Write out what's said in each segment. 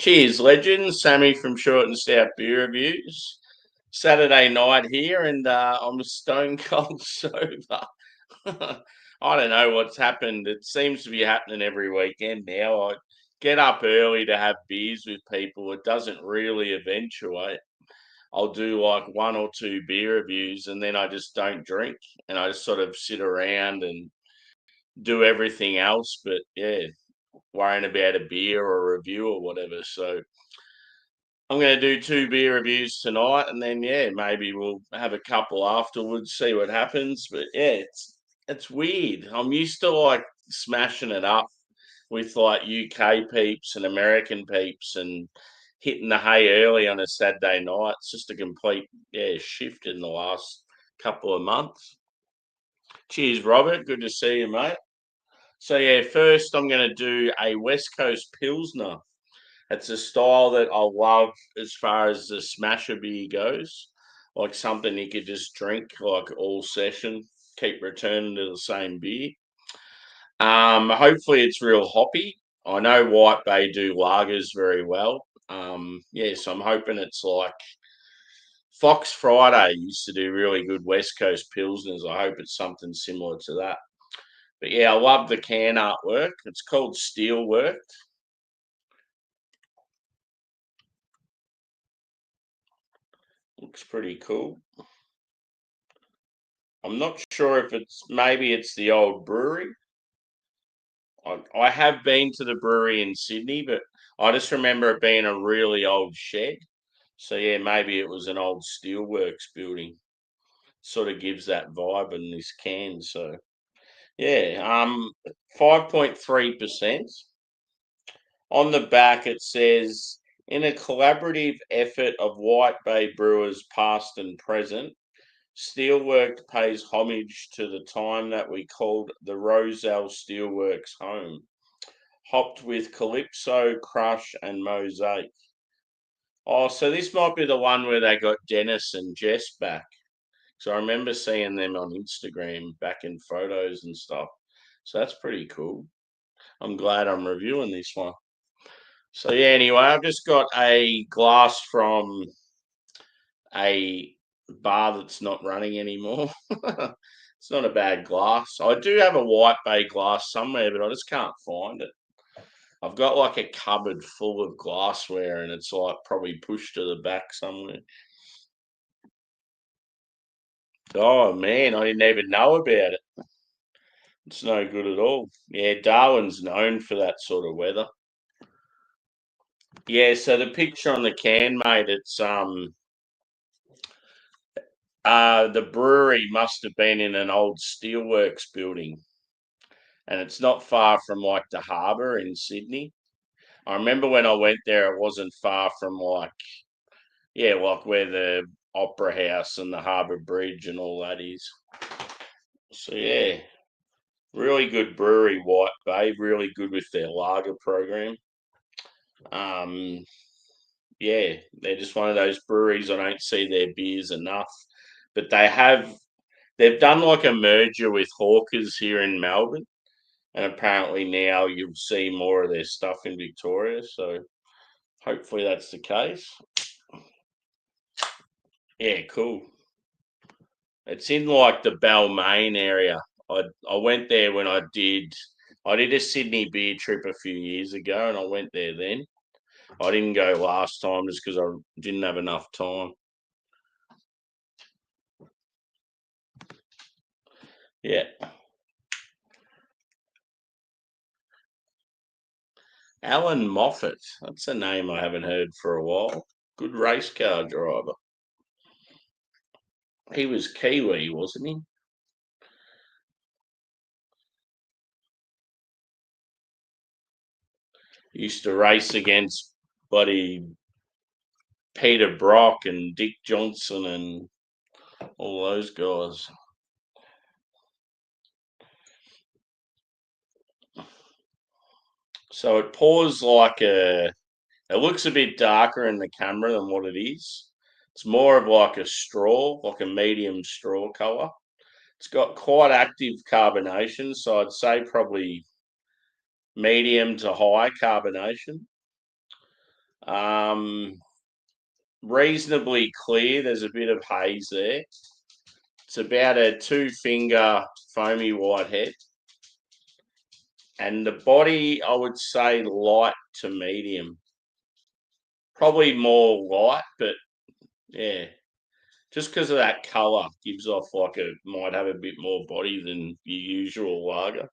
Cheers, legends. Sammy from Short and Stout Beer Reviews. Saturday night here, and I'm stone cold sober. I don't know what's happened. It seems to be happening every weekend now. I get up early to have beers with people. It doesn't really eventuate. I'll do like one or two beer reviews, and then I just don't drink, and I just sort of sit around and do everything else. But yeah, worrying about a beer or a review or whatever. So I'm going to do two beer reviews tonight, and then yeah, maybe we'll have a couple afterwards, see what happens. But yeah, it's weird. I'm used to like smashing it up with like UK peeps and American peeps and hitting the hay early on a Saturday night. It's just a complete shift in the last couple of months. Cheers, Robert. Good to see you, mate. So yeah, first I'm going to do a West Coast Pilsner. It's a style that I love as far as the smasher beer goes. Like something you could just drink like all session, keep returning to the same beer. Hopefully it's real hoppy. I know White Bay do lagers very well. So I'm hoping it's like Fox Friday used to do really good West Coast Pilsners. I hope it's something similar to that. But yeah, I love the can artwork. It's called Steelworked. Looks pretty cool. I'm not sure if maybe it's the old brewery. I have been to the brewery in Sydney, but I just remember it being a really old shed. So yeah, maybe it was an old steelworks building. Sort of gives that vibe in this can. So yeah, 5.3%. On the back it says in a collaborative effort of White Bay brewers past and present, Steelworked pays homage to the time that we called the Roselle Steelworks home, hopped with Calypso, Crush, and Mosaic. Oh, so this might be the one where they got Dennis and Jess back. So I remember seeing them on Instagram back in photos and stuff. So that's pretty cool. I'm glad I'm reviewing this one. So yeah, anyway, I've just got a glass from a bar that's not running anymore. It's not a bad glass. I do have a White Bay glass somewhere, but I just can't find it. I've got like a cupboard full of glassware and it's like probably pushed to the back somewhere. Oh man, I didn't even know about it. It's no good at all. Yeah, Darwin's known for that sort of weather. Yeah, so the picture on the can, mate, it's the brewery must have been in an old steelworks building, and it's not far from like the harbour in Sydney. I remember when I went there, it wasn't far from like like where the Opera House and the Harbour Bridge and all that is. So yeah, really good brewery, White Bay. Really good with their lager program. Um, yeah, they're just one of those breweries I don't see their beers enough, but they've done like a merger with Hawkers here in Melbourne, and apparently now you'll see more of their stuff in Victoria. So hopefully that's the case. Yeah, cool. It's in like the Balmain area. I went there when I did a Sydney beer trip a few years ago, and I went there then. I didn't go last time just because I didn't have enough time. Yeah, Alan Moffat. That's a name I haven't heard for a while. Good race car driver. He was Kiwi, wasn't he? He used to race against buddy Peter Brock and Dick Johnson and all those guys. So it pours like it looks a bit darker in the camera than what it is. It's more of like a straw, like a medium straw colour. It's got quite active carbonation, so I'd say probably medium to high carbonation. Um, Reasonably clear. There's a bit of haze there. It's about a 2-finger foamy white head. And the body, I would say light to medium. Probably more light, but yeah. Just because of that colour gives off like it might have a bit more body than your usual lager.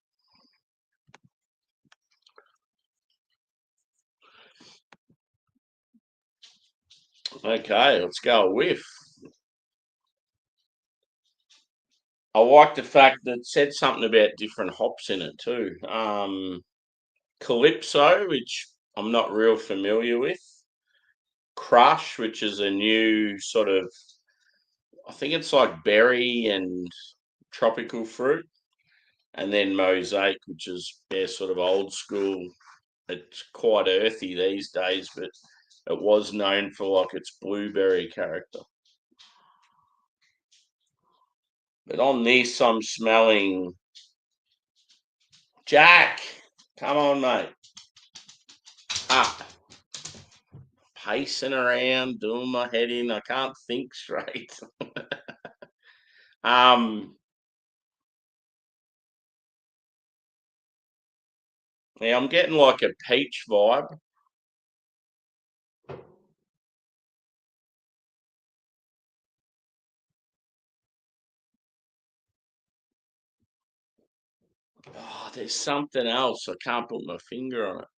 Okay, let's go a whiff. I like the fact that it said something about different hops in it too. Calypso, which I'm not real familiar with. Crush, which is a new sort of, I think it's like berry and tropical fruit. And then Mosaic, which is sort of old school. It's quite earthy these days, but it was known for like its blueberry character. But on this, I'm smelling Jack. Come on, mate. Up. Pacing around, doing my head in. I can't think straight. um, yeah, I'm getting like a peach vibe. Oh, there's something else. I can't put my finger on it.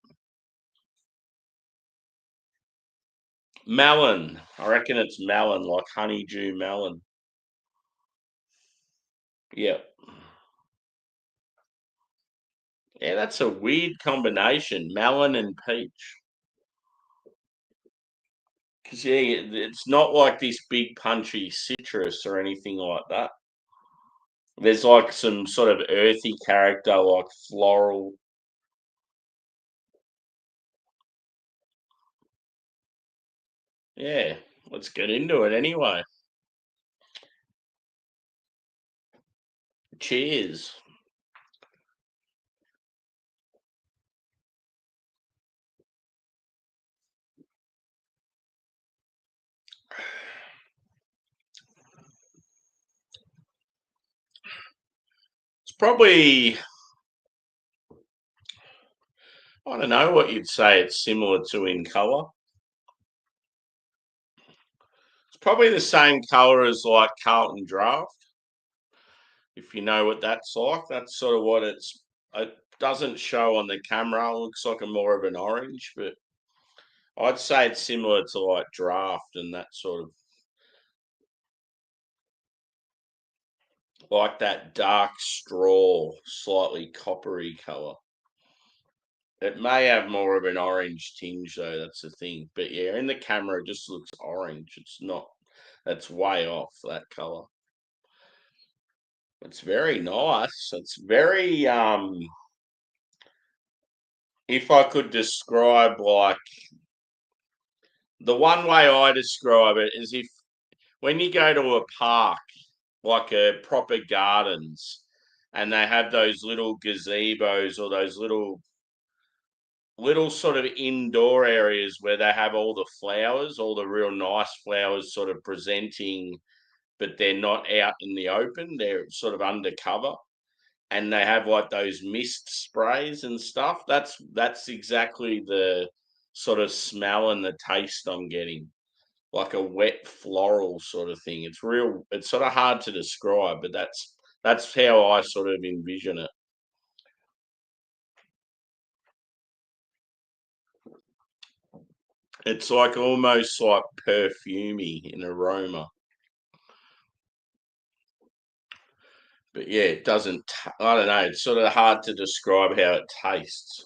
Melon. I reckon it's melon, like honeydew melon. Yep. Yeah, that's a weird combination, melon and peach. Because yeah, it's not like this big punchy citrus or anything like that. There's like some sort of earthy character, like floral. Yeah, let's get into it anyway. Cheers. It's probably, I don't know what you'd say it's similar to in colour. It's probably the same colour as like Carlton Draft, if you know what that's like. That's sort of what it doesn't show on the camera. It looks like a more of an orange, but I'd say it's similar to like Draft and that sort of, like that dark straw, slightly coppery colour. It may have more of an orange tinge though, that's the thing. But yeah, in the camera it just looks orange. It's not, that's way off that colour. It's very nice. It's very if I could describe like, the one way I describe it is if when you go to a park, like a proper gardens, and they have those little gazebos or those little sort of indoor areas where they have all the flowers, all the real nice flowers sort of presenting, but they're not out in the open, they're sort of undercover. And they have like those mist sprays and stuff. That's exactly the sort of smell and the taste I'm getting. Like a wet floral sort of thing. It's sort of hard to describe, but that's how I sort of envision it. It's like almost like perfumey in aroma. But yeah, it doesn't. I don't know. It's sort of hard to describe how it tastes.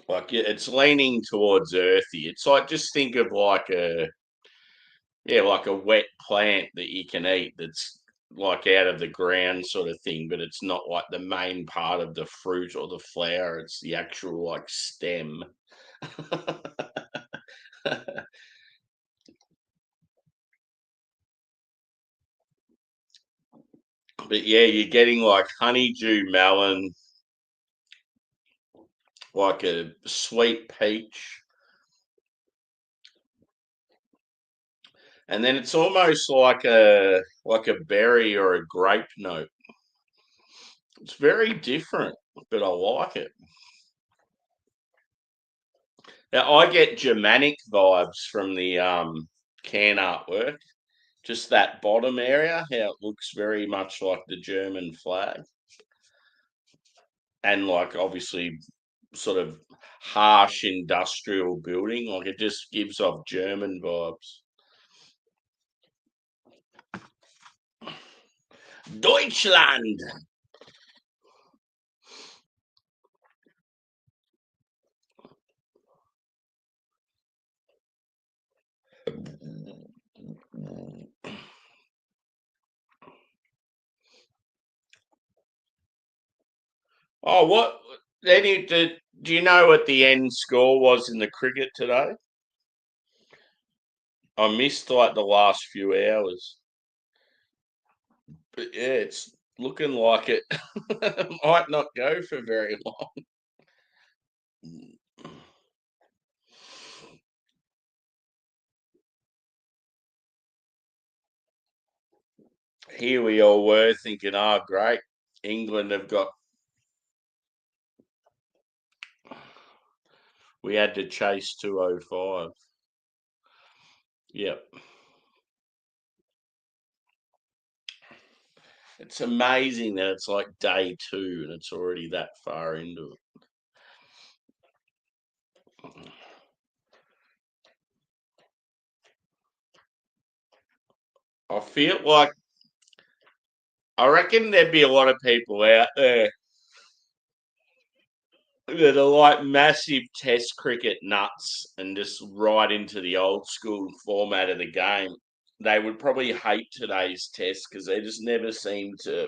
Like it's leaning towards earthy. It's like, just think of like a, yeah, like a wet plant that you can eat. That's like out of the ground sort of thing, but it's not like the main part of the fruit or the flower. It's the actual like stem. But yeah, you're getting like honeydew melon, like a sweet peach, and then it's almost like a berry or a grape note. It's very different, but I like it. Now I get Germanic vibes from the can artwork. Just that bottom area, how it looks very much like the German flag, and like obviously sort of harsh industrial building. Like it just gives off German vibes. Deutschland. Oh, what? Do you know what the end score was in the cricket today? I missed like the last few hours, but yeah, it's looking like it might not go for very long. Here we all were thinking, oh, great, England have got. We had to chase 205. Yep. It's amazing that it's like day two and it's already that far into it. I feel like I reckon there'd be a lot of people out there that are like massive test cricket nuts and just right into the old school format of the game. They would probably hate today's test because they just never seem to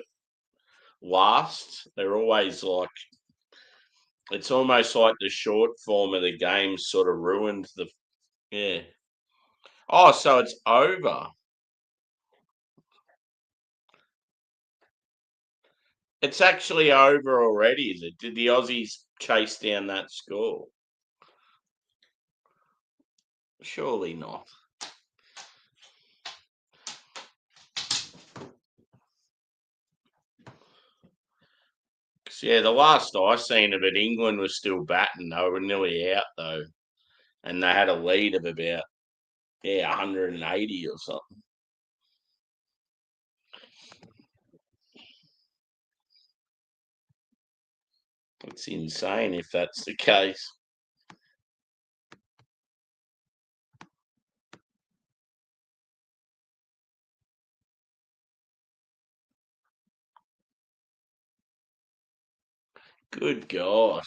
last. They're always like it's almost like the short form of the game sort of ruined the yeah. Oh, so it's over. It's actually over already, is it? Did the Aussies chase down that score? Surely not. 'Cause, yeah, the last I seen of it, England was still batting. They were nearly out though, and they had a lead of about 180 or something. It's insane if that's the case. Good God,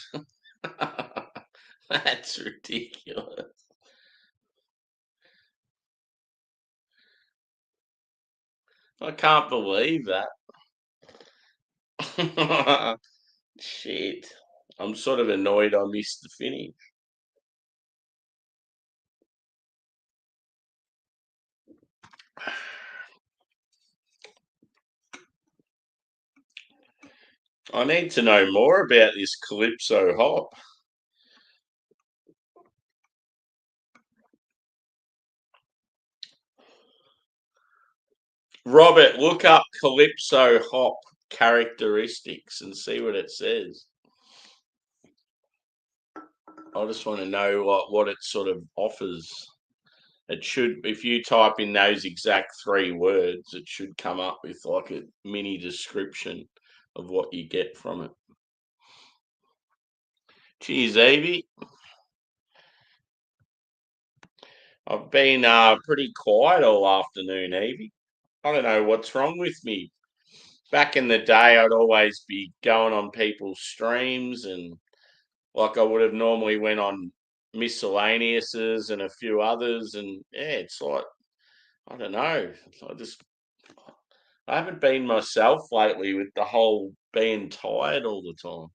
that's ridiculous. I can't believe that. Shit. I'm sort of annoyed I missed the finish. I need to know more about this Calypso hop. Robert, look up Calypso hop characteristics and see what it says. I just want to know what it sort of offers. It should, if you type in those exact 3 words, it should come up with like a mini description of what you get from it. Cheers, Evie. I've been pretty quiet all afternoon, Evie. I don't know what's wrong with me. Back in the day, I'd always be going on people's streams, and like I would have normally went on miscellaneouses and a few others, and yeah, it's like I don't know. I haven't been myself lately with the whole being tired all the time.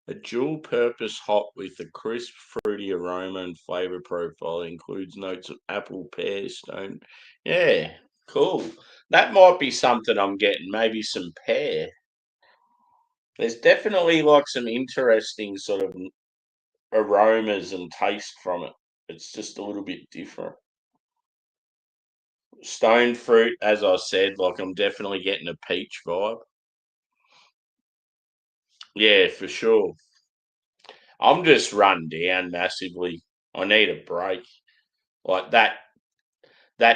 A dual purpose hop with a crisp, fruity aroma and flavor profile includes notes of apple, pear, stone. Yeah, cool. That might be something I'm getting, maybe some pear. There's definitely like some interesting sort of aromas and taste from it. It's just a little bit different. Stone fruit, as I said, like I'm definitely getting a peach vibe. Yeah, for sure. I'm just run down massively. I need a break. Like that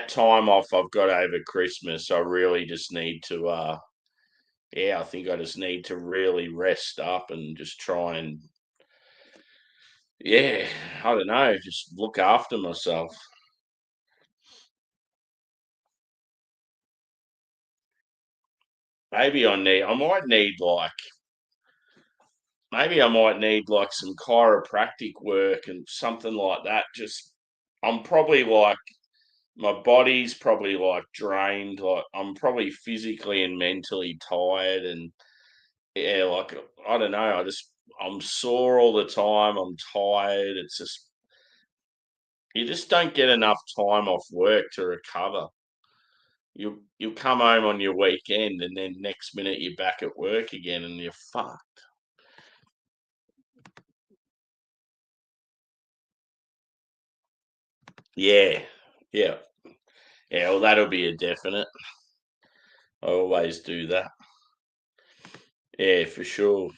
time off I've got over Christmas, I really just need to yeah, I think I just need to really rest up and just try and yeah, I don't know, just look after myself. Maybe I might need like some chiropractic work and something like that. Just I'm probably like my body's probably like drained, like I'm probably physically and mentally tired and yeah, like I don't know, I'm sore all the time, I'm tired. It's just you just don't get enough time off work to recover. You come home on your weekend and then next minute you're back at work again and you're fucked. Yeah. Yeah. Yeah, well that'll be a definite. I always do that. Yeah, for sure.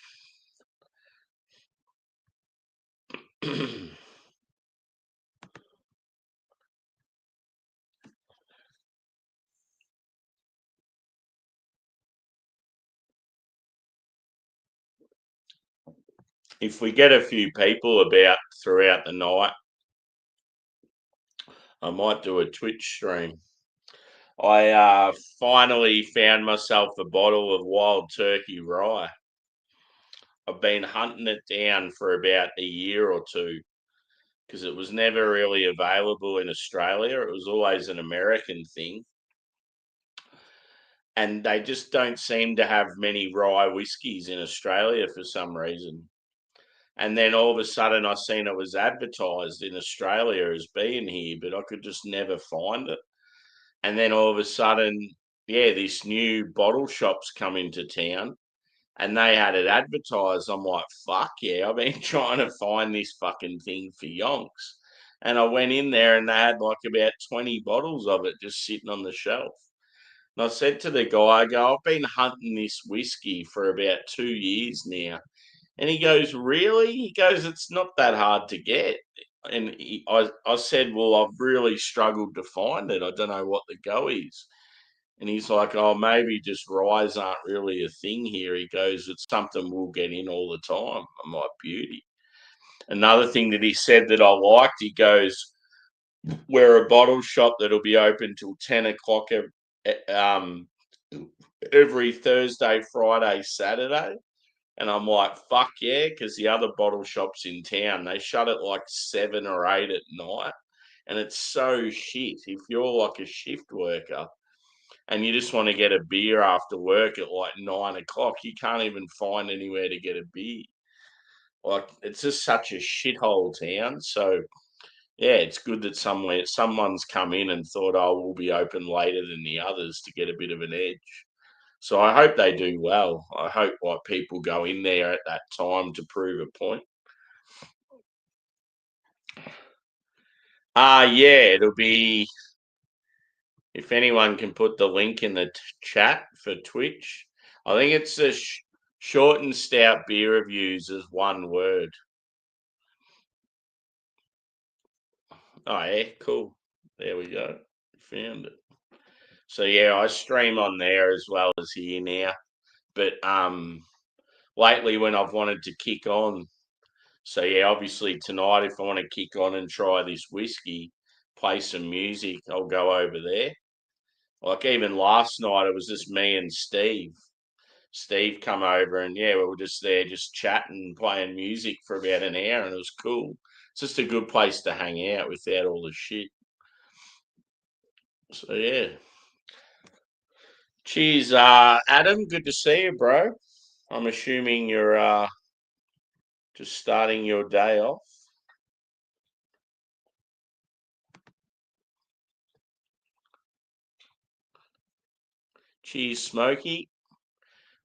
If we get a few people about throughout the night, I might do a Twitch stream. I finally found myself a bottle of wild turkey rye. I've been hunting it down for about a year or two because it was never really available in Australia. It was always an American thing. And they just don't seem to have many rye whiskies in Australia for some reason. And then all of a sudden, I seen it was advertised in Australia as being here, but I could just never find it. And then all of a sudden, yeah, this new bottle shops come into town and they had it advertised. I'm like, fuck yeah, I've been trying to find this fucking thing for yonks. And I went in there and they had like about 20 bottles of it just sitting on the shelf. And I said to the guy, I go, I've been hunting this whiskey for about 2 years now. And he goes, really? He goes, it's not that hard to get. And I said, well, I've really struggled to find it. I don't know what the go is. And he's like, oh, maybe just ryes aren't really a thing here. He goes, it's something we'll get in all the time. I'm like, beauty. Another thing that he said that I liked, he goes, we're a bottle shop that'll be open till 10 o'clock um, every Thursday, Friday, Saturday. And I'm like, fuck yeah, because the other bottle shops in town, they shut at like 7 or 8 at night. And it's so shit. If you're like a shift worker and you just want to get a beer after work at like 9 o'clock, you can't even find anywhere to get a beer. Like it's just such a shithole town. So yeah, it's good that someone's come in and thought, oh, we'll be open later than the others to get a bit of an edge. So I hope they do well. I hope like people go in there at that time to prove a point. Yeah, it'll be if anyone can put the link in the chat for Twitch. I think it's a short and stout beer reviews as one word. Oh yeah, cool. There we go. Found it. So yeah, I stream on there as well as here now. But lately when I've wanted to kick on, so yeah, obviously tonight if I want to kick on and try this whiskey, play some music, I'll go over there. Like even last night, it was just me and Steve. Steve come over and yeah, we were just there, just chatting, playing music for about an hour, and it was cool. It's just a good place to hang out without all the shit. So yeah, cheers, Adam. Good to see you, bro. I'm assuming you're Just starting your day off. Cheers, Smokey.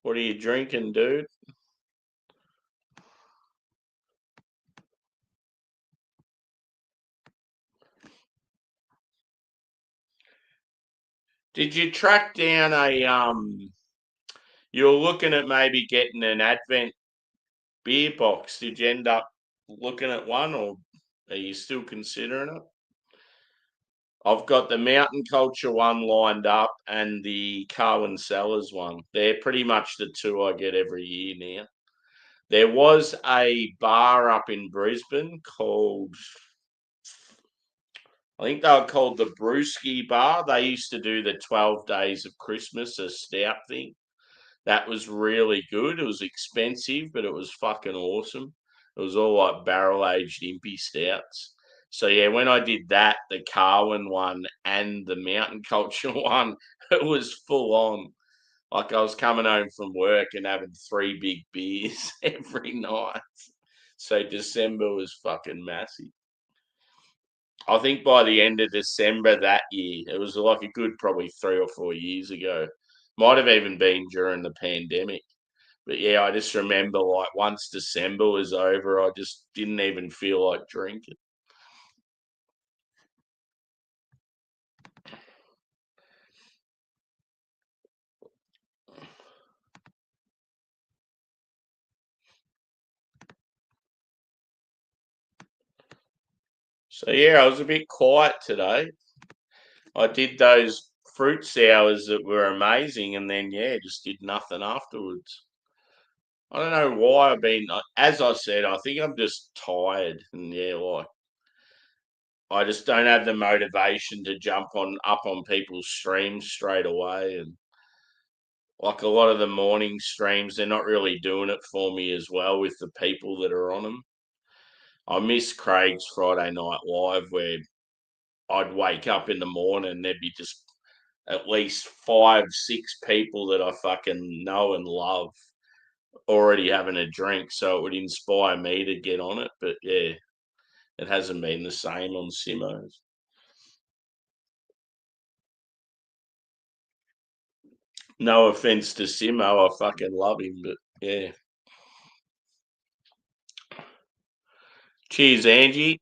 What are you drinking, dude? Did you track down you were looking at maybe getting an Advent beer box. Did you end up looking at one, or are you still considering it? I've got the Mountain Culture one lined up and the Carwin Cellars one. They're pretty much the two I get every year now. There was a bar up in Brisbane called, I think they were called the Brewski Bar. They used to do the 12 Days of Christmas, a stout thing. That was really good. It was expensive, but it was fucking awesome. It was all like barrel aged impy stouts. So yeah, when I did that, the Carwin one and the Mountain Culture one, it was full on. Like I was coming home from work and having three big beers every night. So December was fucking massive. I think by the end of December that year, it was like a good probably 3 or 4 years ago. Might have even been during the pandemic. But yeah, I just remember like once December was over, I just didn't even feel like drinking. So yeah, I was a bit quiet today. I did those fruit sours that were amazing, and then yeah, just did nothing afterwards. I don't know why I've been, as I said, I think I'm just tired, and yeah, like I just don't have the motivation to jump on up on people's streams straight away, and like a lot of the morning streams, they're not really doing it for me as well with the people that are on them. I miss Craig's Friday Night Live where I'd wake up in the morning and there'd be just at least 5, 6 people that I fucking know and love already having a drink. So it would inspire me to get on it. But yeah, it hasn't been the same on Simo's. No offense to Simo, I fucking love him, but yeah. Cheers, Angie.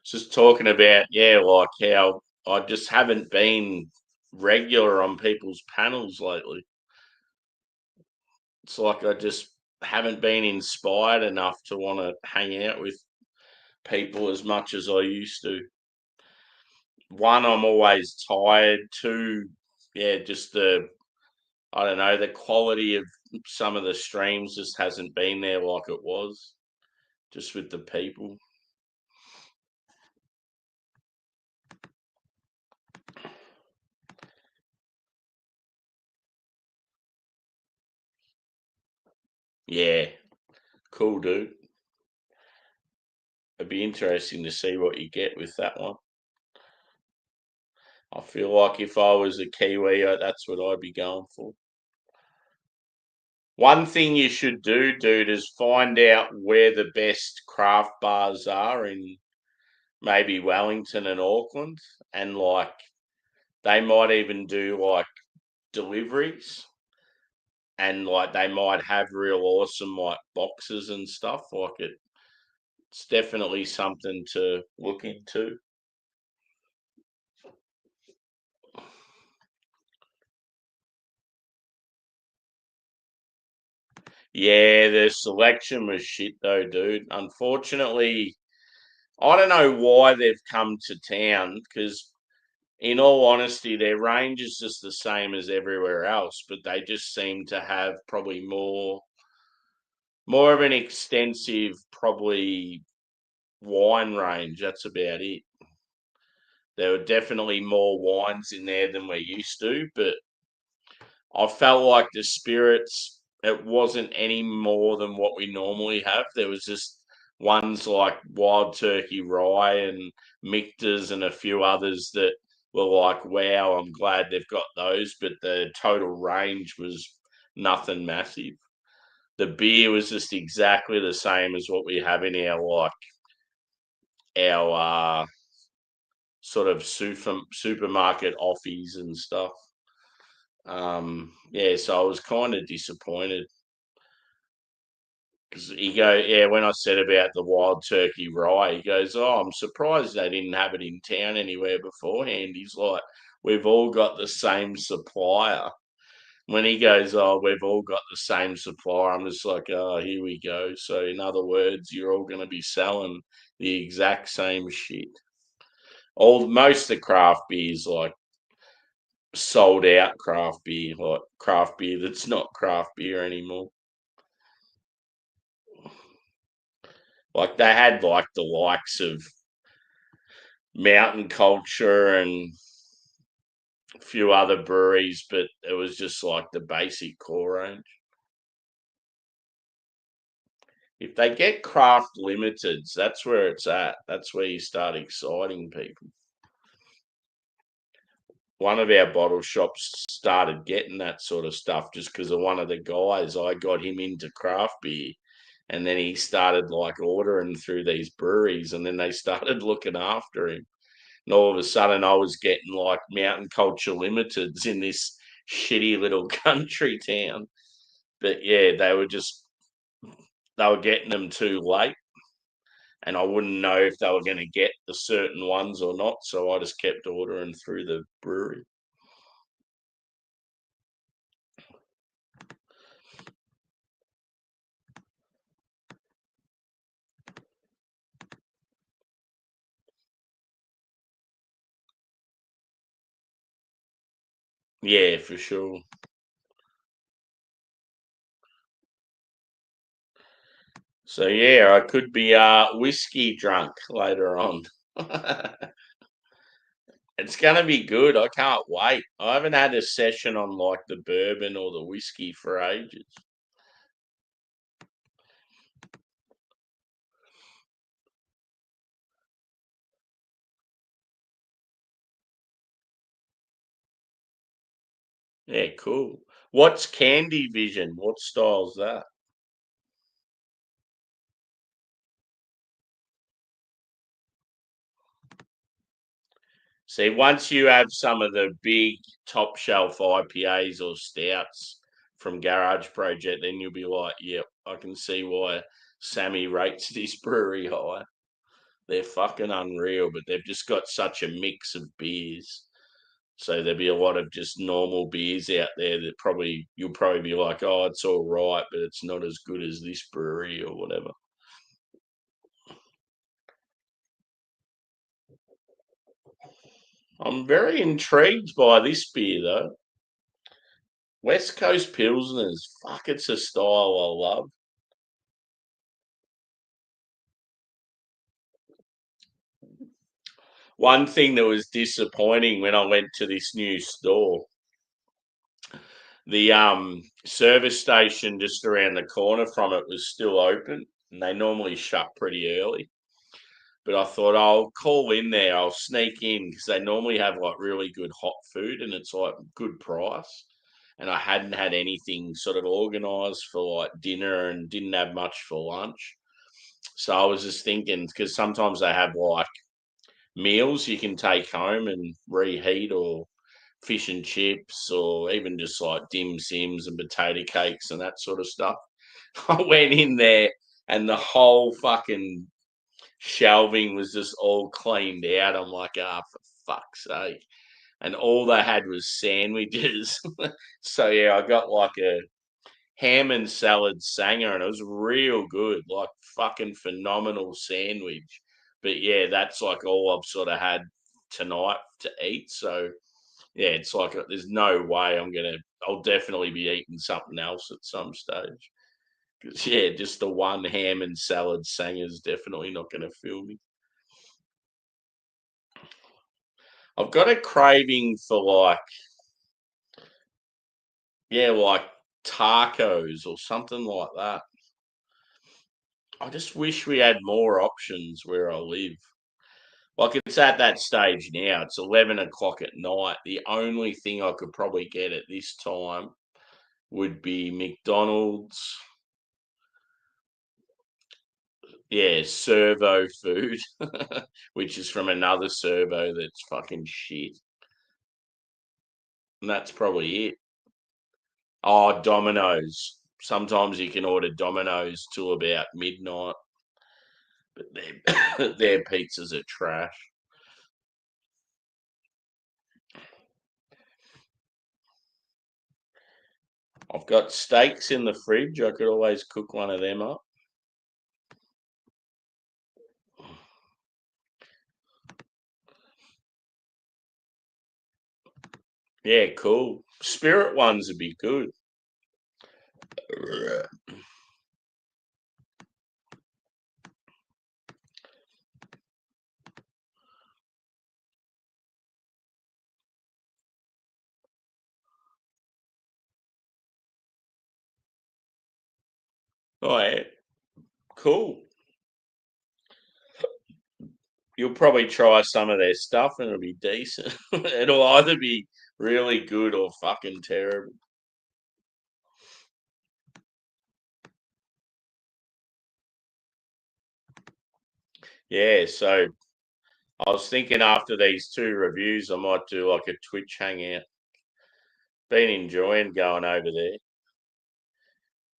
Just talking about, yeah, like how I just haven't been regular on people's panels lately. It's like I just haven't been inspired enough to want to hang out with people as much as I used to. One, I'm always tired. Two, yeah, just I don't know, the quality of some of the streams just hasn't been there like it was, just with the people. Yeah, cool, dude. It'd be interesting to see what you get with that one. I feel like if I was a Kiwi, that's what I'd be going for. One thing you should do, dude, is find out where the best craft bars are in maybe Wellington and Auckland, and like they might even do like deliveries, and like they might have real awesome like boxes and stuff. Like it's definitely something to look into. Yeah, the selection was shit though, dude. Unfortunately, I don't know why they've come to town because, in all honesty, their range is just the same as everywhere else, but they just seem to have probably more of an extensive, probably wine range. That's about it. There were definitely more wines in there than we're used to, but I felt like the spirits, it wasn't any more than what we normally have. There was just ones like Wild Turkey Rye and Michter's and a few others that were like, wow, I'm glad they've got those. But the total range was nothing massive. The beer was just exactly the same as what we have in our sort of supermarket offies and stuff. Yeah, so I was kind of disappointed because when I said about the wild turkey rye, he goes, "Oh, I'm surprised they didn't have it in town anywhere beforehand." He's like, "We've all got the same supplier." When he goes, "Oh, we've all got the same supplier," I'm just like, "Oh, here we go." So, in other words, you're all going to be selling the exact same shit. Most of the craft beers like sold out craft beer, like craft beer that's not craft beer anymore. Like they had like the likes of Mountain Culture and a few other breweries, but it was just like the basic core range. If they get craft limiteds, that's where it's at. That's where you start exciting people. One of our bottle shops started getting that sort of stuff just because of one of the guys. I got him into craft beer, and then he started like ordering through these breweries, and then they started looking after him. And all of a sudden, I was getting like Mountain Culture Limiteds in this shitty little country town. But yeah, they were getting them too late, and I wouldn't know if they were going to get the certain ones or not. So I just kept ordering through the brewery. Yeah, for sure. So yeah, I could be whiskey drunk later on. It's gonna be good. I can't wait. I haven't had a session on like the bourbon or the whiskey for ages. Yeah, cool. What's Candy Vision? What style's that? See, once you have some of the big top shelf IPAs or stouts from Garage Project, then you'll be like, yep, I can see why Sammy rates this brewery high. They're fucking unreal, but they've just got such a mix of beers. So there'll be a lot of just normal beers out there that you'll probably be like, oh, it's all right, but it's not as good as this brewery or whatever. I'm very intrigued by this beer though. West Coast Pilsners, fuck, it's a style I love. One thing that was disappointing when I went to this new store, the service station just around the corner from it was still open, and they normally shut pretty early. But I thought I'll call in there, I'll sneak in because they normally have like really good hot food and it's like good price. And I hadn't had anything sort of organized for like dinner and didn't have much for lunch. So I was just thinking because sometimes they have like meals you can take home and reheat or fish and chips or even just like dim sims and potato cakes and that sort of stuff. I went in there and the whole fucking shelving was just all cleaned out. I'm like, ah, for fuck's sake. And all they had was sandwiches. So yeah, I got like a ham and salad sanger and it was real good, like fucking phenomenal sandwich. But yeah, that's like all I've sort of had tonight to eat. So yeah, it's like there's no way I'll definitely be eating something else at some stage. 'Cause, yeah, just the one ham and salad sanger is definitely not going to fill me. I've got a craving for like tacos or something like that. I just wish we had more options where I live. Like it's at that stage now. It's 11 o'clock at night. The only thing I could probably get at this time would be McDonald's. Yeah, servo food, which is from another servo that's fucking shit. And that's probably it. Oh, Domino's. Sometimes you can order Domino's till about midnight, but their their pizzas are trash. I've got steaks in the fridge. I could always cook one of them up. Yeah, cool. Spirit ones would be good. Oh, yeah. Cool. You'll probably try some of their stuff and it'll be decent. It'll either be really good or fucking terrible. Yeah, so I was thinking after these two reviews, I might do like a Twitch hangout. Been enjoying going over there.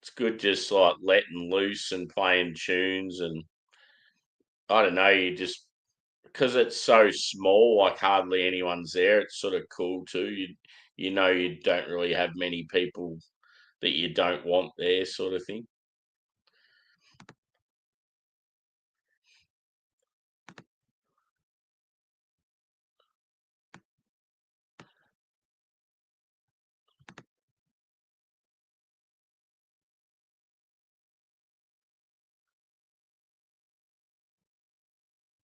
It's good just like letting loose and playing tunes. And I don't know, you just, because it's so small, like hardly anyone's there, it's sort of cool too. You know you don't really have many people that you don't want there, sort of thing.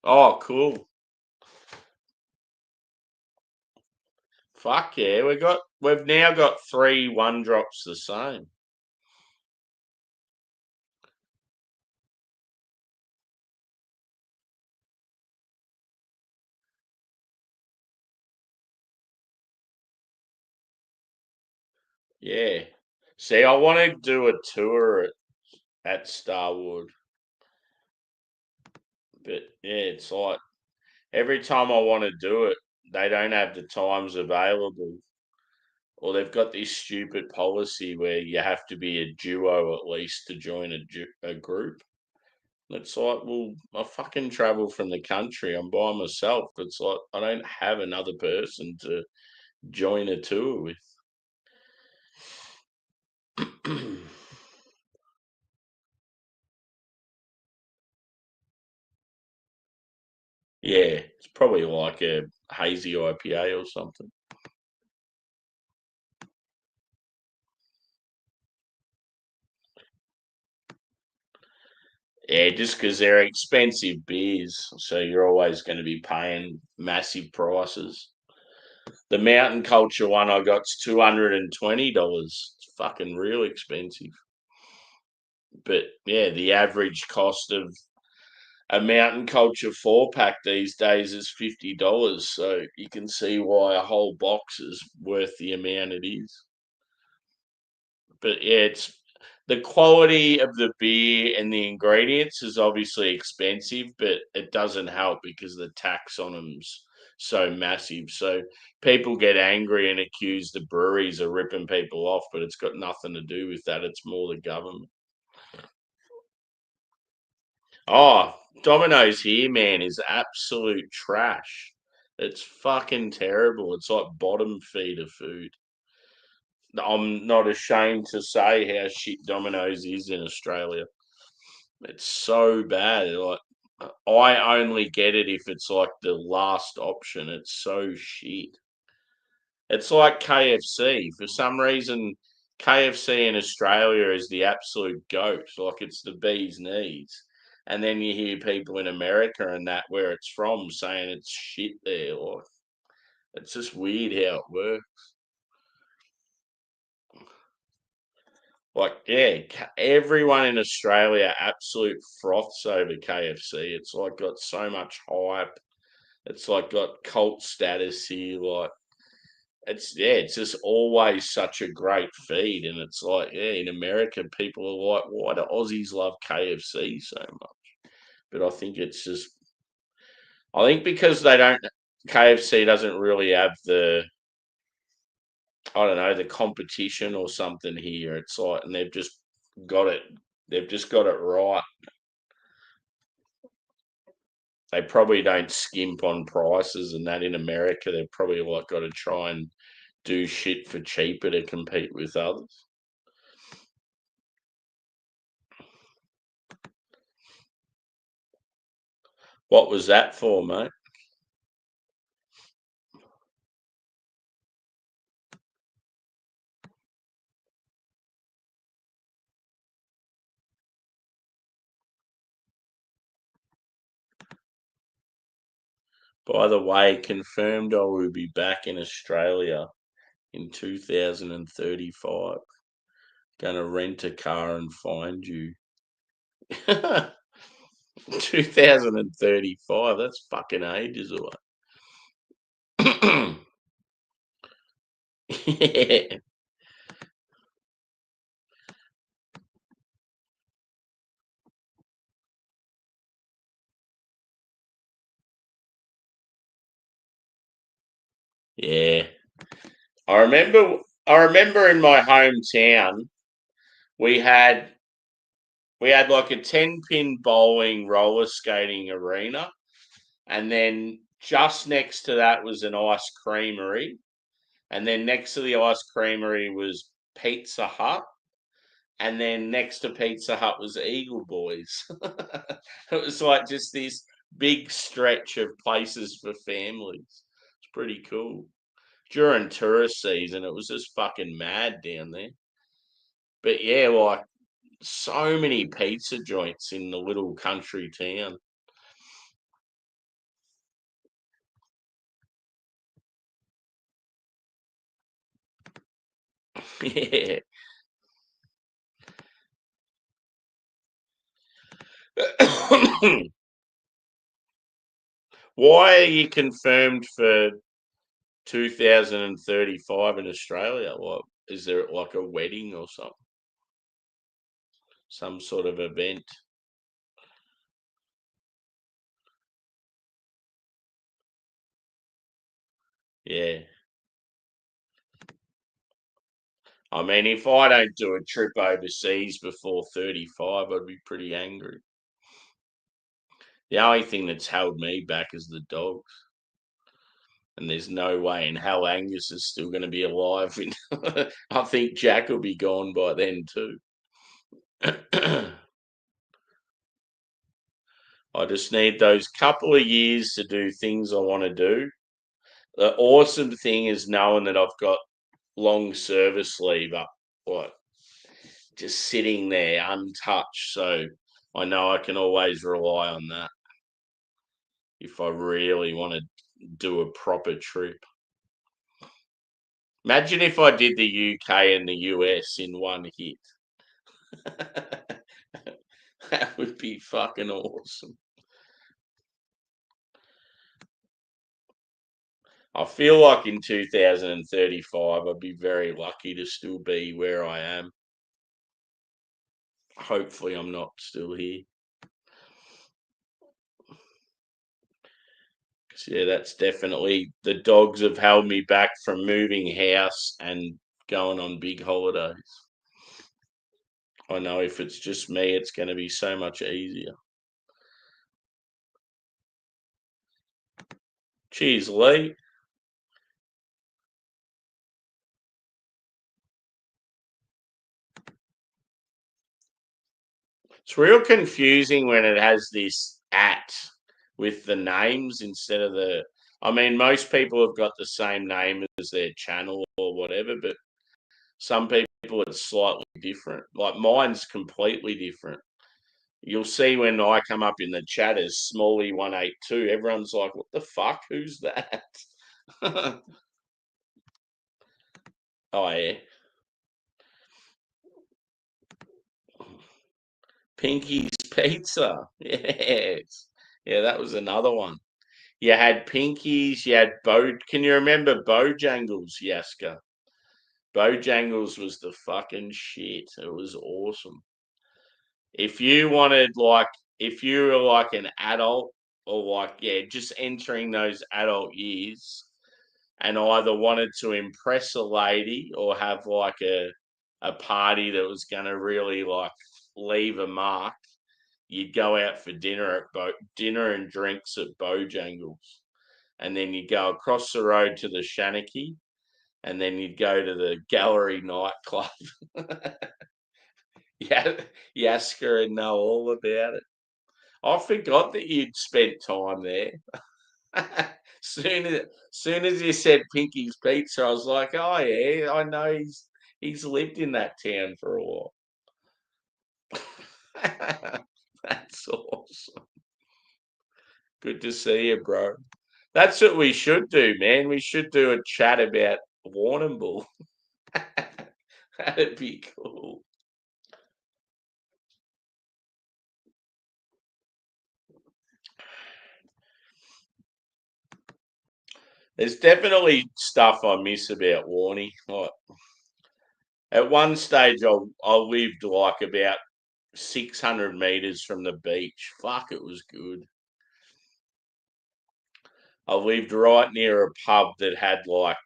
Oh, cool. Fuck yeah, we've now got three one drops the same. Yeah. See, I want to do a tour at Starwood, but yeah, it's like every time I want to do it, they don't have the times available, or they've got this stupid policy where you have to be a duo at least to join a group. It's like, well, I fucking travel from the country. I'm by myself. It's like I don't have another person to join a tour with. Yeah, it's probably like a hazy IPA or something. Yeah, just because they're expensive beers, so you're always going to be paying massive prices. The Mountain Culture one I got's $220. It's fucking real expensive. But yeah, the average cost of a Mountain Culture 4 pack these days is $50. So you can see why a whole box is worth the amount it is. But yeah, it's the quality of the beer and the ingredients is obviously expensive, but it doesn't help because the tax on them's so massive. So people get angry and accuse the breweries of ripping people off, but it's got nothing to do with that. It's more the government. Oh, Domino's here, man, is absolute trash. It's fucking terrible. It's like bottom feeder food. I'm not ashamed to say how shit Domino's is in Australia. It's so bad. Like I only get it if it's like the last option. It's so shit. It's like KFC. For some reason, KFC in Australia is the absolute goat. Like it's the bee's knees. And then you hear people in America and that where it's from saying it's shit there. Like it's just weird how it works. Like, yeah, everyone in Australia absolute froths over KFC. It's like got so much hype. It's like got cult status here. Like, it's just always such a great feed, and it's like, yeah, in America, people are like, why do Aussies love KFC so much? But I think because they don't, KFC doesn't really have I don't know, the competition or something here. It's like, and got it, they've just got it right. They probably don't skimp on prices and that in America. They've probably like got to try and do shit for cheaper to compete with others. What was that for, mate? By the way, confirmed I will be back in Australia in 2035. Gonna rent a car and find you. 2035, that's fucking ages away. Yeah. Yeah. I remember in my hometown we had we had like a 10-pin bowling roller skating arena, and then just next to that was an ice creamery, and then next to the ice creamery was Pizza Hut, and then next to Pizza Hut was Eagle Boys. It was like just this big stretch of places for families. It's pretty cool. During tourist season, it was just fucking mad down there. But yeah, like so many pizza joints in the little country town. Yeah. Why are you confirmed for 2035 in Australia? What is there like a wedding or something? Some sort of event? Yeah. I mean, if I don't do a trip overseas before 35, I'd be pretty angry. The only thing that's held me back is the dogs. And there's no way in hell Angus is still going to be alive. I think Jack will be gone by then too. I just need those couple of years to do things I want to do. The awesome thing is knowing that I've got long service leave up, like just sitting there untouched. So I know I can always rely on that if I really want to do a proper trip. Imagine if I did the UK and the US in one hit. That would be fucking awesome. I feel like in 2035, I'd be very lucky to still be where I am. Hopefully, I'm not still here. 'Cause, yeah, that's definitely the dogs have held me back from moving house and going on big holidays. I know if it's just me, it's going to be so much easier. Cheers, Lee. It's real confusing when it has this at with the names instead of the. I mean, most people have got the same name as their channel or whatever, but some people it's slightly different. Like mine's completely different. You'll see when I come up in the chat as Smalley182, everyone's like, what the fuck? Who's that? Oh, yeah. Pinky's Pizza. Yes. Yeah, that was another one. You had Pinkies, you had Can you remember Bojangles, Yaska? Bojangles was the fucking shit. It was awesome. If you wanted if you were like an adult or just entering those adult years and either wanted to impress a lady or have like a party that was going to really like leave a mark, you'd go out for dinner and drinks at Bojangles, and then you'd go across the road to the Shanachie, and then you'd go to the Gallery nightclub. Yeah, Yasker and know all about it. I forgot that you'd spent time there. soon as you said Pinky's Pizza, I was like, oh yeah, I know he's lived in that town for a while. That's awesome. Good to see you, bro. That's what we should do, man. We should do a chat about Warrnambool. That'd be cool. There's definitely stuff I miss about Warney. Like at one stage, I lived like about 600 meters from the beach. Fuck, it was good. I lived right near a pub that had like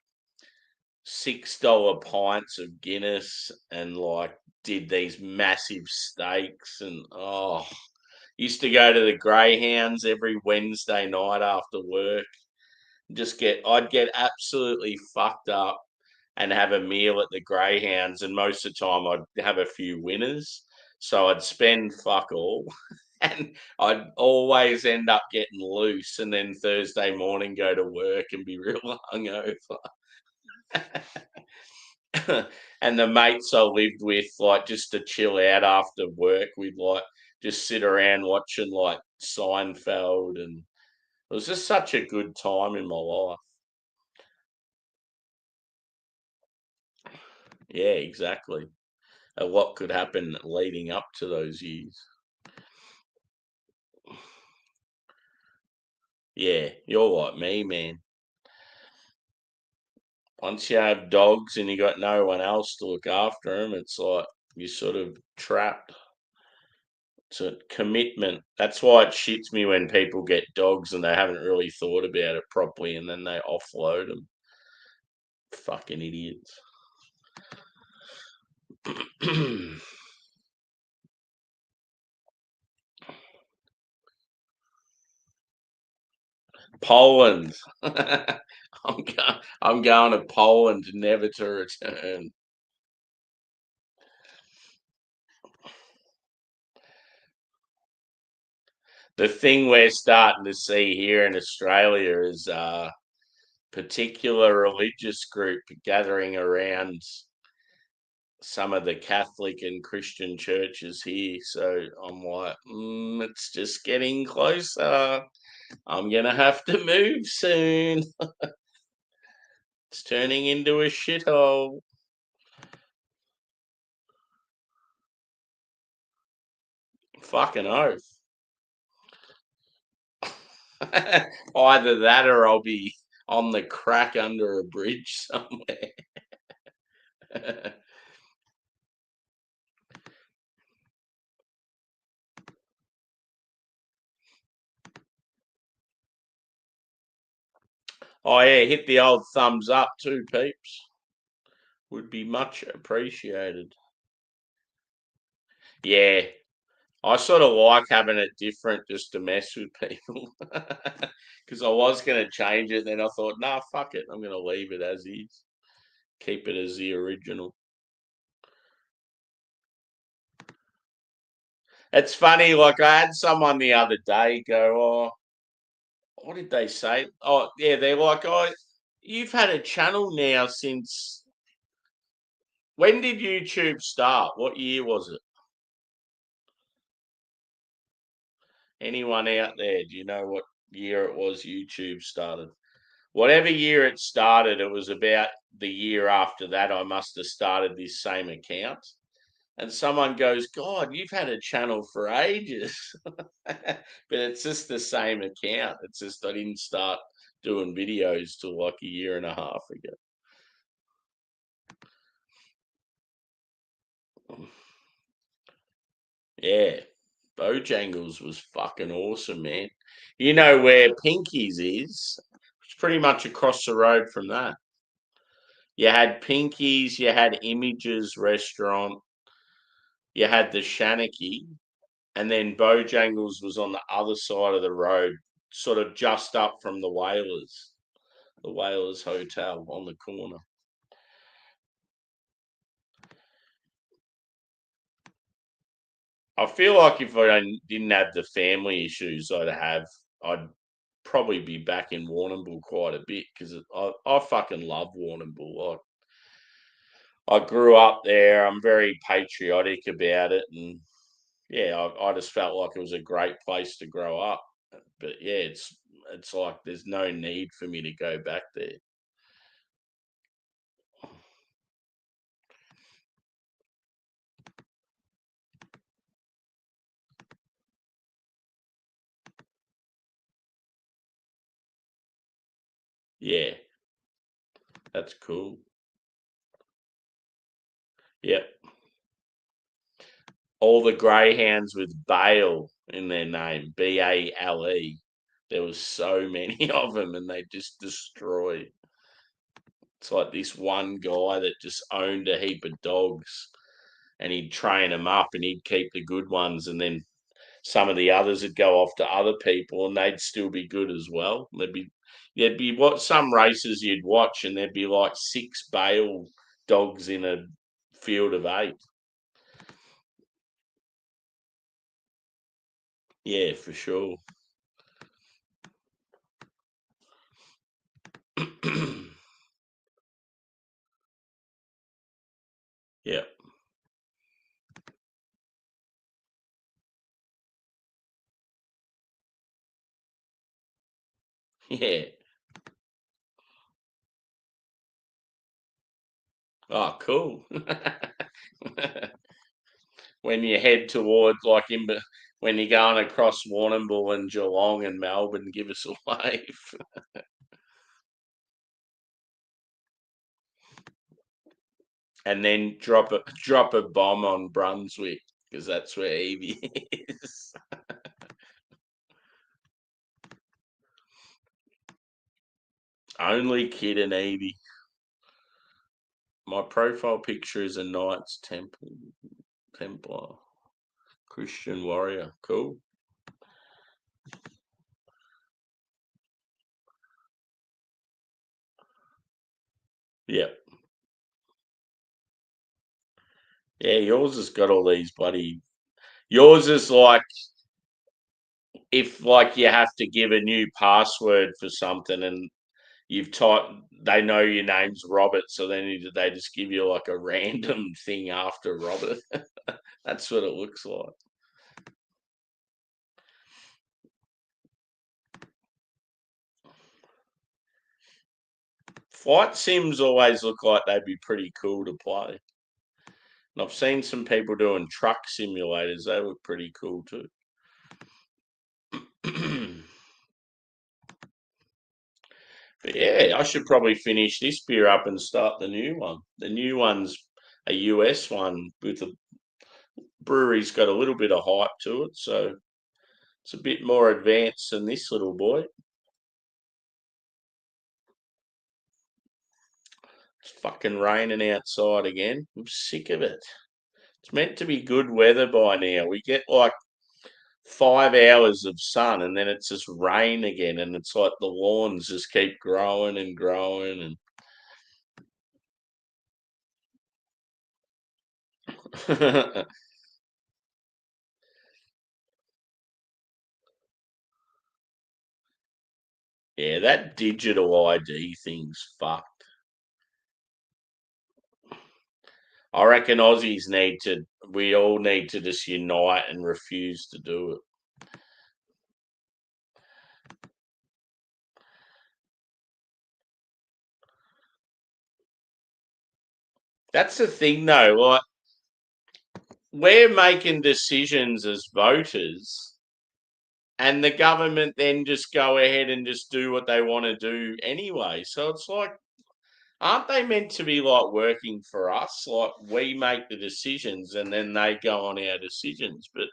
$6 pints of Guinness and like did these massive steaks and used to go to the Greyhounds every Wednesday night after work. I'd get absolutely fucked up and have a meal at the Greyhounds, and most of the time I'd have a few winners. So I'd spend fuck all, and I'd always end up getting loose, and then Thursday morning go to work and be real hungover. And the mates I lived with, like just to chill out after work, we'd like just sit around watching like Seinfeld, and it was just such a good time in my life. Yeah, exactly. A lot could happen leading up to those years. Yeah, you're like me, man. Once you have dogs and you got no one else to look after them, it's like you're sort of trapped. It's a commitment. That's why it shits me when people get dogs and they haven't really thought about it properly and then they offload them. Fucking idiots. Poland. I'm going to Poland, never to return. The thing we're starting to see here in Australia is a particular religious group gathering around some of the Catholic and Christian churches here. So I'm like, it's just getting closer. I'm gonna have to move soon. It's turning into a shithole. Fucking oath. Either that or I'll be on the crack under a bridge somewhere. Oh yeah, hit the old thumbs up too, peeps. Would be much appreciated. Yeah, I sort of like having it different just to mess with people. Because I was going to change it, then I thought, nah, fuck it. I'm going to leave it as is. Keep it as the original. It's funny, like I had someone the other day go, oh, what did they say? Oh, yeah, they're like, oh, you've had a channel now since. When did YouTube start? What year was it? Anyone out there? Do you know what year it was YouTube started? Whatever year it started, it was about the year after that I must have started this same account. and someone goes, God, you've had a channel for ages. But it's just the same account. It's just I didn't start doing videos till like a year and a half ago. Yeah. Bojangles was fucking awesome, man. You know where Pinky's is? It's pretty much across the road from that. You had Pinky's, you had Images restaurant, you had the Shanachie, and then Bojangles was on the other side of the road, sort of just up from the Whalers Hotel on the corner. I feel like if didn't have the family issues I'd probably be back in Warrnambool quite a bit because I fucking love Warrnambool. I grew up there. I'm very patriotic about it, and yeah, I just felt like it was a great place to grow up. But yeah, it's like there's no need for me to go back there. Yeah, that's cool. Yep. All the greyhounds with Bale in their name, Bale. There was so many of them, and they just destroyed. It's like this one guy that just owned a heap of dogs, and he'd train them up, and he'd keep the good ones, and then some of the others would go off to other people, and they'd still be good as well. There'd be what some races you'd watch, and there'd be like 6 Bale dogs in a field of 8. Yeah, for sure. Yeah. Yeah. Oh, cool. When you head towards when you're going across Warrnambool and Geelong and Melbourne, give us a wave. And then drop a bomb on Brunswick because that's where Evie is. Only kid and Evie. My profile picture is a Knights Templar Christian warrior. Cool. Yep. Yeah, yours has got all these bloody. Yours is like if like you have to give a new password for something and you've typed, they know your name's Robert, so then they just give you like a random thing after Robert. That's what it looks like. Flight sims always look like they'd be pretty cool to play. And I've seen some people doing truck simulators. They look pretty cool too. But yeah, I should probably finish this beer up and start the new one. The new one's a US one with a brewery's got a little bit of hype to it, so it's a bit more advanced than this little boy. It's fucking raining outside again. I'm sick of it. It's meant to be good weather by now. We get like 5 hours of sun and then it's just rain again, and it's like the lawns just keep growing and growing and yeah, that digital ID thing's fucked. I reckon we all need to just unite and refuse to do it. That's the thing though, like we're making decisions as voters, and the government then just go ahead and just do what they want to do anyway. So it's like, aren't they meant to be like working for us? Like we make the decisions and then they go on our decisions, but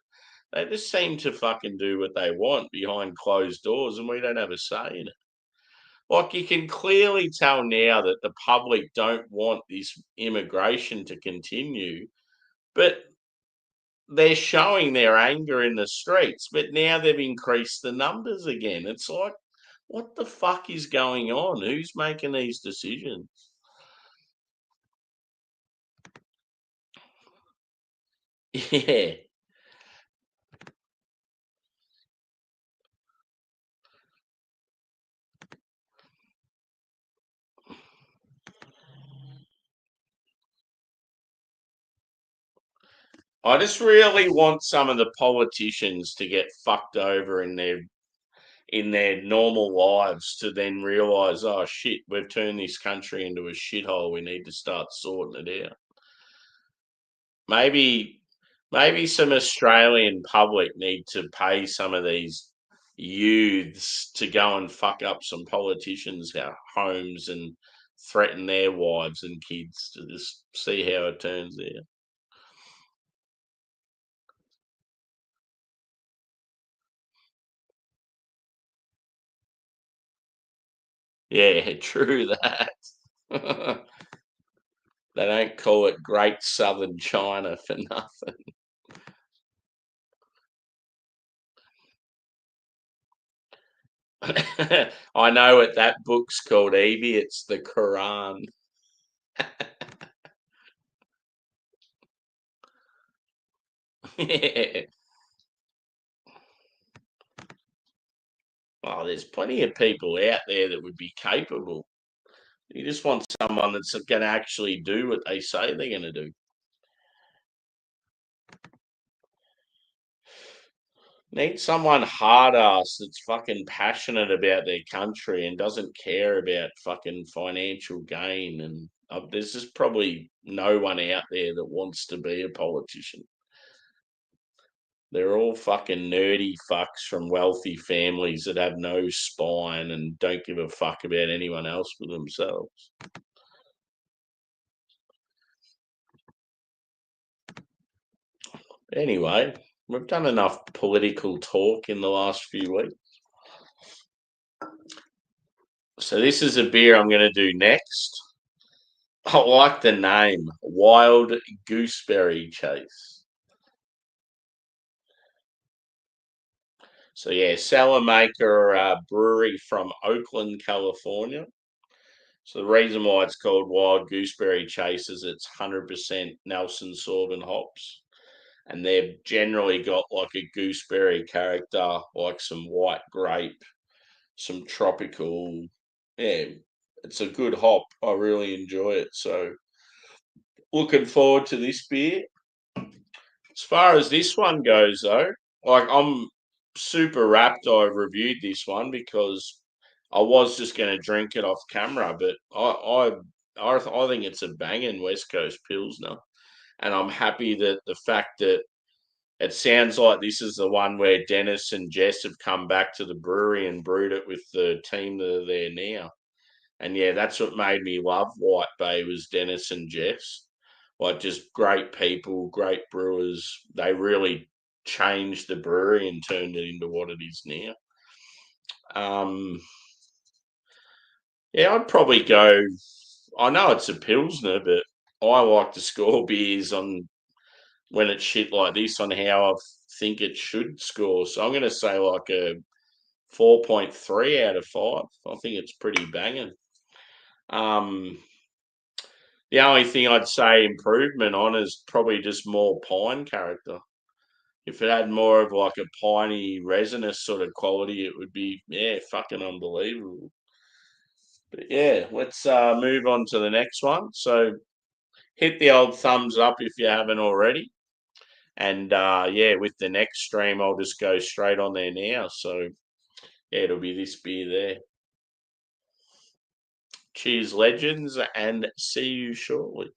they just seem to fucking do what they want behind closed doors, and we don't have a say in it. Like you can clearly tell now that the public don't want this immigration to continue, but they're showing their anger in the streets. But now they've increased the numbers again. It's like, what the fuck is going on? Who's making these decisions? Yeah. I just really want some of the politicians to get fucked over in their normal lives to then realise, oh shit, we've turned this country into a shithole. We need to start sorting it out. Maybe maybe some Australian public need to pay some of these youths to go and fuck up some politicians' homes and threaten their wives and kids to just see how it turns out. Yeah, true that. They don't call it Great Southern China for nothing. I know what that book's called, Evie. It's the Quran. Oh, there's plenty of people out there that would be capable. You just want someone that's going to actually do what they say they're going to do. Need someone hard ass that's fucking passionate about their country and doesn't care about fucking financial gain. And there's just probably no one out there that wants to be a politician. They're all fucking nerdy fucks from wealthy families that have no spine and don't give a fuck about anyone else but themselves. Anyway, we've done enough political talk in the last few weeks. So this is a beer I'm going to do next. I like the name, Wild Gooseberry Chase. So yeah, cellar maker brewery from Oakland, California. So the reason why it's called Wild Gooseberry Chase is it's 100% Nelson Sauvin hops, and they've generally got like a gooseberry character, like some white grape, some tropical. Yeah, it's a good hop. I really enjoy it. So looking forward to this beer. As far as this one goes, though, like I'm super wrapped. I reviewed this one because I was just going to drink it off camera, but I think it's a banging West Coast Pilsner, and I'm happy that the fact that it sounds like this is the one where Dennis and Jess have come back to the brewery and brewed it with the team that are there now. And yeah, that's what made me love White Bay was Dennis and Jess. Like just great people, great brewers. They really changed the brewery and turned it into what it is now. Um, yeah, I'd probably go. I know it's a pilsner, but I like to score beers on when it's shit like this on how I think it should score. So I'm going to say like a 4.3 out of 5. I think it's pretty banging. Um, the only thing I'd say improvement on is probably just more pine character. If it had more of like a piney resinous sort of quality, it would be fucking unbelievable. But yeah, let's move on to the next one. So hit the old thumbs up if you haven't already. And yeah, with the next stream, I'll just go straight on there now. So yeah, it'll be this beer there. Cheers, legends, and see you shortly.